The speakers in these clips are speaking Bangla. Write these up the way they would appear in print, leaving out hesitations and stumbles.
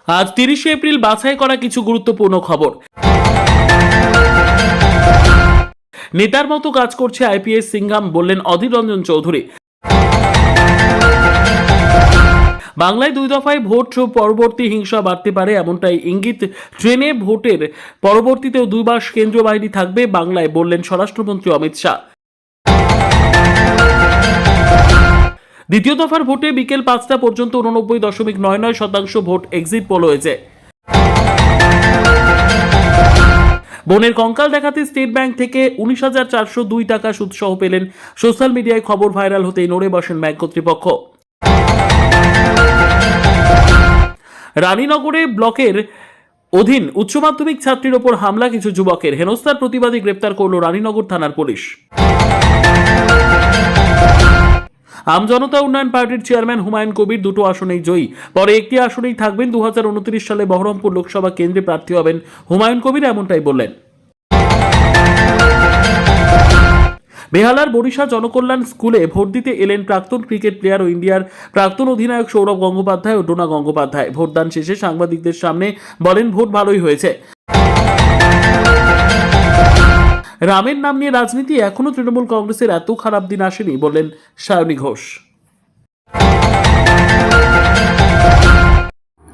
আজ 30শে এপ্রিল বাছাই করা কিছু গুরুত্বপূর্ণ খবর। নেতার মতো কাজ করছে আইপিএস সিংঘাম, বললেন অধীর রঞ্জন চৌধুরী। বাংলায় 2 দফায় ভোট পরবর্তী হিংসা বাড়তে পারে, এমনটাই ইঙ্গিত। ট্রেনে ভোটের পরবর্তীতেও 2 মাস কেন্দ্রীয় বাহিনী থাকবে বাংলায়, বললেন স্বরাষ্ট্রমন্ত্রী অমিত শাহ। দ্বিতীয় দফার ভোটে বিকেল 5টা পর্যন্ত 89.99% ভোট এক্সিট পোল হয়েছে। বোনের কঙ্কাল দেখাতে স্টেট ব্যাংক থেকে 19,402 টাকা সুদসহ পেলেন। সোশ্যাল মিডিয়ায় খবর ভাইরাল হতেই নড়ে বসেন ব্যাংক কর্তৃপক্ষ। রানীনগরে ব্লকের অধীন উচ্চ মাধ্যমিক ছাত্রীর ওপর হামলা, কিছু যুবকের হেনস্থার প্রতিবাদী গ্রেপ্তার করল রানীনগর থানার পুলিশ। আম জনতা উন্নয়ন পার্টির চেয়ারম্যান হুমায়ুন কবির 2টো আসনেই জয়ী, পরে একটি আসনেই থাকবেন। 2029 সালে বহরমপুর লোকসভা কেন্দ্রে প্রার্থী হবেন হুমায়ুন কবির, এমনটাই বললেন। বেহালার বরিশা জনকল্যাণ স্কুলে ভোট দিতে এলেন প্রাক্তন ক্রিকেট প্লেয়ার ও ইন্ডিয়ার প্রাক্তন অধিনায়ক সৌরভ গঙ্গোপাধ্যায় ও ডোনা গঙ্গোপাধ্যায়। ভোটদান শেষে সাংবাদিকদের সামনে বলেন, ভোট ভালোই হয়েছে। রামের নাম নিয়ে রাজনীতি, এখনো তৃণমূল কংগ্রেসের এত খারাপ দিন আসেনি, বললেন সায়নী ঘোষ।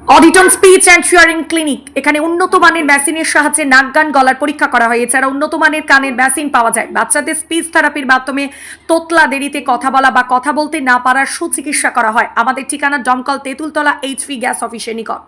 অডিটন স্পিচ অ্যান্ড হিয়ারিং ক্লিনিক, এখানে উন্নত মানের মেশিনের সাহায্যে নাক গান গলার পরীক্ষা করা হয়। এছাড়া উন্নত মানের কানের মেশিন পাওয়া যায়। বাচ্চাদের স্পিচ থেরাপির মাধ্যমে তোতলা দেরিতে কথা বলা বা কথা বলতে না পারার সুচিকিৎসা করা হয়। আমাদের ঠিকানা দমকল তেঁতুলতলা এইচপি গ্যাস অফিসের নিকট।